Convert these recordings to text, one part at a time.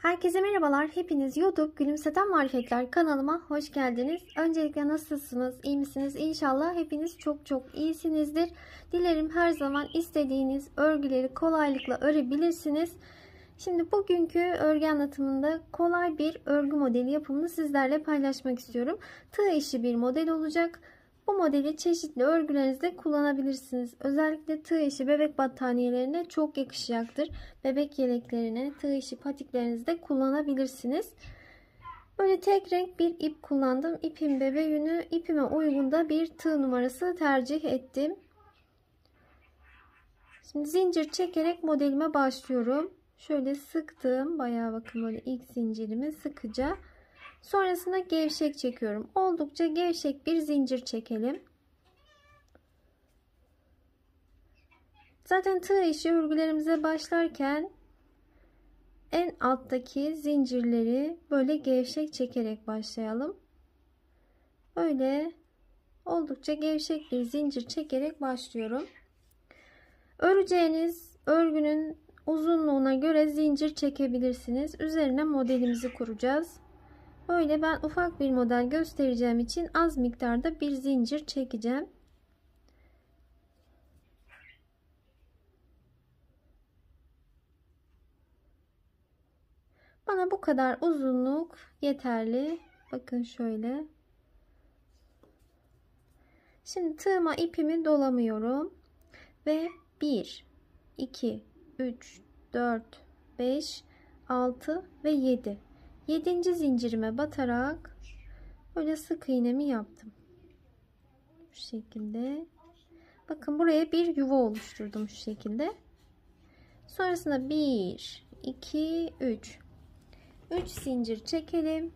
Herkese merhabalar. Hepiniz YouTube Gülümseten Marifetler kanalıma hoş geldiniz. Öncelikle nasılsınız? İyi misiniz? İnşallah hepiniz çok iyisinizdir. Dilerim her zaman istediğiniz örgüleri kolaylıkla örebilirsiniz. Şimdi bugünkü örgü anlatımında kolay bir örgü modeli yapımını sizlerle paylaşmak istiyorum. Tığ işi bir model olacak. Bu modeli çeşitli örgülerinizde kullanabilirsiniz. Özellikle tığ işi bebek battaniyelerine çok yakışacaktır. Bebek yeleklerine, tığ işi patiklerinizde kullanabilirsiniz. Böyle tek renk bir ip kullandım. İpim bebe yünü. İpime uygun da bir tığ numarası tercih ettim. Şimdi zincir çekerek modelime başlıyorum. Şöyle sıktım. Bayağı bakın böyle ilk zincirimi sıkıca. Sonrasında gevşek çekiyorum. Oldukça gevşek bir zincir çekelim. Zaten tığ işi örgülerimize başlarken en alttaki zincirleri böyle gevşek çekerek başlayalım. Böyle oldukça gevşek bir zincir çekerek başlıyorum. Öreceğiniz örgünün uzunluğuna göre zincir çekebilirsiniz. Üzerine modelimizi kuracağız. Böyle ben ufak bir model göstereceğim için az miktarda bir zincir çekeceğim. Bana bu kadar uzunluk yeterli. Bakın şöyle. Şimdi tığıma ipimi dolamıyorum. Ve 1, 2, 3, 4, 5, 6 ve 7. 7. zincirime batarak böyle sık iğnemi yaptım. Bu şekilde. Bakın buraya bir yuva oluşturdum şu şekilde. Sonrasında 1, 2, 3. 3 zincir çekelim.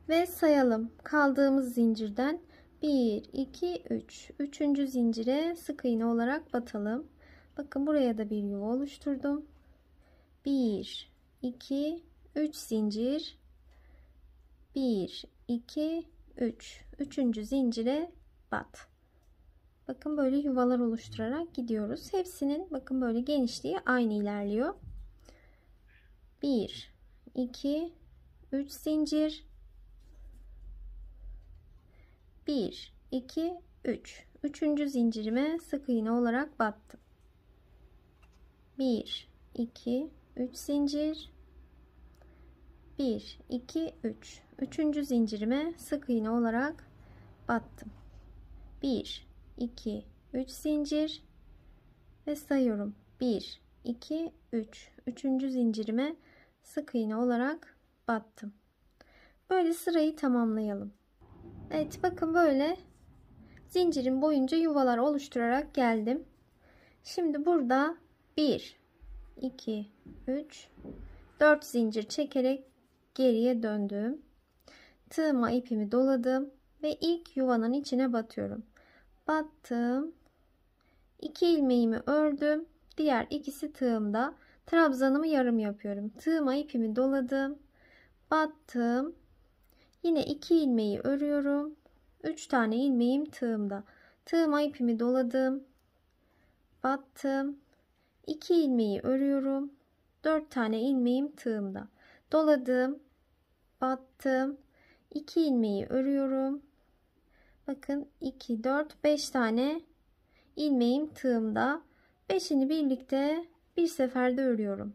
Ve sayalım. Kaldığımız zincirden 1, 2, 3. 3. zincire sık iğne olarak batalım. Bakın buraya da bir yuva oluşturdum. 1, 2, 3 zincir. 1, 2, 3. 3. zincire bat. Bakın böyle yuvalar oluşturarak gidiyoruz. Hepsinin bakın böyle genişliği aynı ilerliyor. 1, 2, 3 zincir. 1, 2, 3. 3. zincirime sık iğne olarak battım. 1, 2, 3 zincir. 1, 2, 3. 3. zincirime sık iğne olarak battım. 1, 2, 3 zincir ve sayıyorum. 1, 2, 3. 3. zincirime sık iğne olarak battım. Böyle sırayı tamamlayalım. Evet, bakın böyle zincirin boyunca yuvalar oluşturarak geldim. Şimdi burada 1, 2, 3, 4 zincir çekerek geriye döndüm. Tığıma ipimi doladım ve ilk yuvanın içine batıyorum. Battım. 2 ilmeğimi ördüm. Diğer ikisi tığımda. Trabzanımı yarım yapıyorum. Tığıma ipimi doladım. Battım. Yine 2 ilmeği örüyorum. 3 tane ilmeğim tığımda. Tığıma ipimi doladım. Battım. 2 ilmeği örüyorum. 4 tane ilmeğim tığımda. Doladım. Battım. 2 ilmeği örüyorum. Bakın 2, 4, 5 tane ilmeğim tığımda. 5'ini birlikte bir seferde örüyorum.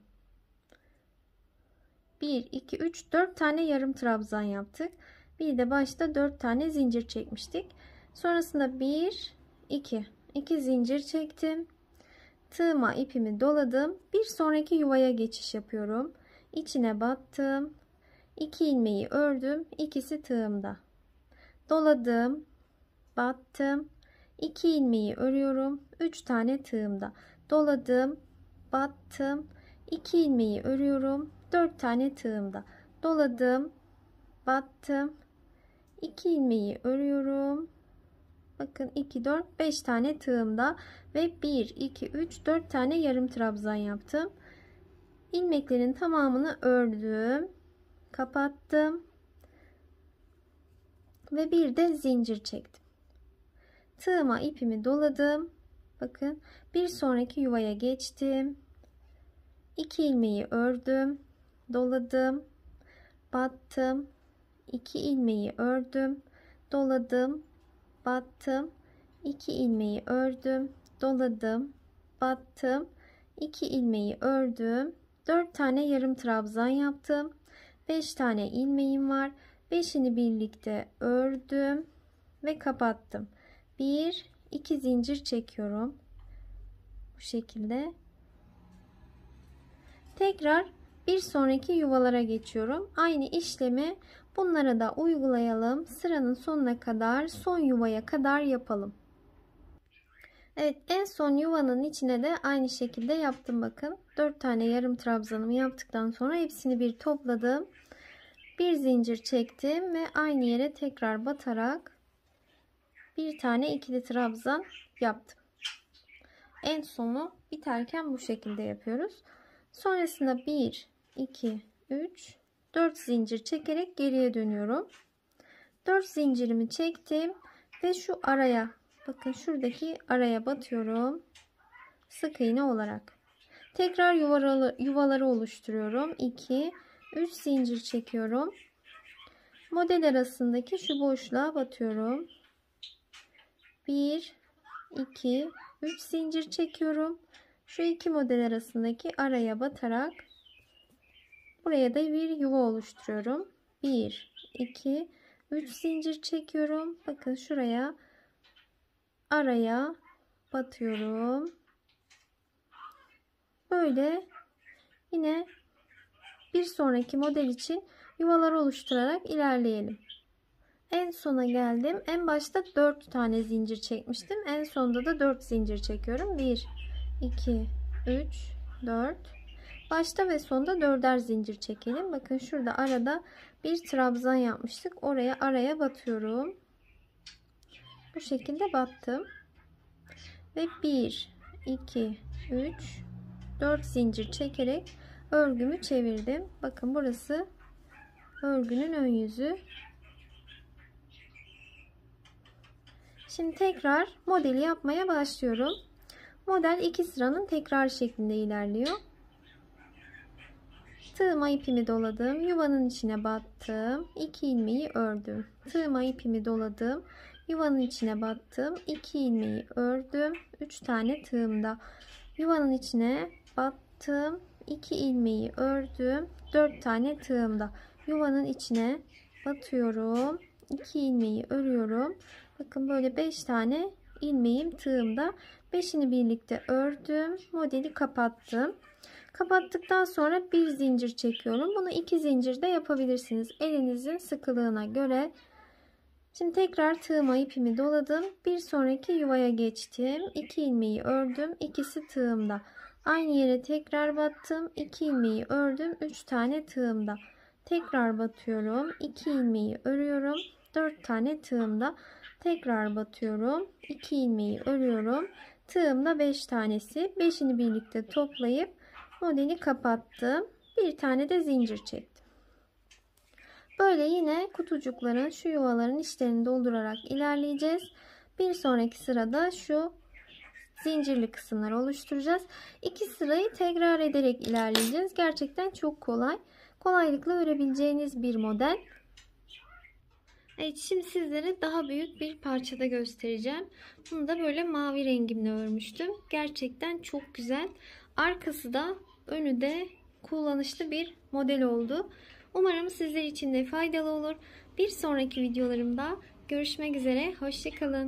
1, 2, 3, 4 tane yarım trabzan yaptık. Bir de başta 4 tane zincir çekmiştik. Sonrasında 1, 2 zincir çektim. Tığıma ipimi doladım. Bir sonraki yuvaya geçiş yapıyorum. İçine battım. 2 ilmeği ördüm. İkisi tığımda. Doladım. Battım. 2 ilmeği örüyorum. 3 tane tığımda. Doladım. Battım. 2 ilmeği örüyorum. 4 tane tığımda. Doladım. Battım. 2 ilmeği örüyorum. Bakın 2, 4, 5 tane tığımda ve 1, 2, 3, 4 tane yarım trabzan yaptım. İlmeklerin tamamını ördüm. Kapattım. Ve bir de zincir çektim. Tığıma ipimi doladım. Bakın bir sonraki yuvaya geçtim. 2 ilmeği ördüm, doladım, battım, 2 ilmeği ördüm, doladım, battım, 2 ilmeği ördüm, doladım, battım, 2 ilmeği ördüm, 4 tane yarım trabzan yaptım, 5 tane ilmeğim var, 5'ini birlikte ördüm ve kapattım. 1 2 zincir çekiyorum bu şekilde. Tekrar bir sonraki yuvalara geçiyorum. Aynı işlemi bunlara da uygulayalım. Sıranın sonuna kadar, son yuvaya kadar yapalım. Evet, en son yuvanın içine de aynı şekilde yaptım. Bakın 4 tane yarım trabzanımı yaptıktan sonra hepsini bir topladım. Bir zincir çektim ve aynı yere tekrar batarak bir tane ikili trabzan yaptım. En sonu biterken bu şekilde yapıyoruz. Sonrasında 1 2 3 4 zincir çekerek geriye dönüyorum. 4 zincirimi çektim ve şu araya, bakın şuradaki araya batıyorum sık iğne olarak. Tekrar yuvaları oluşturuyorum. 2 3 zincir çekiyorum. Model arasındaki şu boşluğa batıyorum. 1 2 3 zincir çekiyorum. Şu iki model arasındaki araya batarak buraya da bir yuva oluşturuyorum. 1 2 3 zincir çekiyorum. Bakın şuraya araya batıyorum. Böyle yine bir sonraki model için yuvalar oluşturarak ilerleyelim. En sona geldim. En başta 4 tane zincir çekmiştim. En sonda da 4 zincir çekiyorum. 1 2 3 4. Başta ve sonda 4'er zincir çekelim. Bakın şurada arada bir trabzan yapmıştık. Oraya araya batıyorum. Bu şekilde battım. Ve 1 2 3 4 zincir çekerek örgümü çevirdim. Bakın burası örgünün ön yüzü. Şimdi tekrar modeli yapmaya başlıyorum. Model 2 sıranın tekrar şeklinde ilerliyor. Tığıma ipimi doladım. Yuvanın içine battım. 2 ilmeği ördüm. Tığıma ipimi doladım. Yuvanın içine battım. 2 ilmeği ördüm. 3 tane tığımda. Yuvanın içine battım. 2 ilmeği ördüm. 4 tane tığımda. Yuvanın içine batıyorum. 2 ilmeği örüyorum. Bakın böyle 5 tane ilmeğim tığımda. 5'ini birlikte ördüm. Modeli kapattım. Kapattıktan sonra bir zincir çekiyorum. Bunu 2 zincir de yapabilirsiniz. Elinizin sıkılığına göre. Şimdi tekrar tığıma ipimi doladım. Bir sonraki yuvaya geçtim. 2 ilmeği ördüm. İkisi tığımda. Aynı yere tekrar battım. 2 ilmeği ördüm. 3 tane tığımda. Tekrar batıyorum. 2 ilmeği örüyorum. 4 tane tığımda. Tekrar batıyorum. 2 ilmeği örüyorum. Tığımda 5 tanesi. 5'ini birlikte toplayıp modeli kapattım. Bir tane de zincir çektim. Böyle yine kutucukların, şu yuvaların içlerini doldurarak ilerleyeceğiz. Bir sonraki sırada şu zincirli kısımları oluşturacağız. 2 sırayı tekrar ederek ilerleyeceğiz. Gerçekten çok kolay. Kolaylıkla örebileceğiniz bir model. Evet, şimdi sizlere daha büyük bir parçada göstereceğim. Bunu da böyle mavi rengimle örmüştüm. Gerçekten çok güzel. Arkası da önü de kullanışlı bir model oldu. Umarım sizler için de faydalı olur. Bir sonraki videolarımda görüşmek üzere. Hoşça kalın.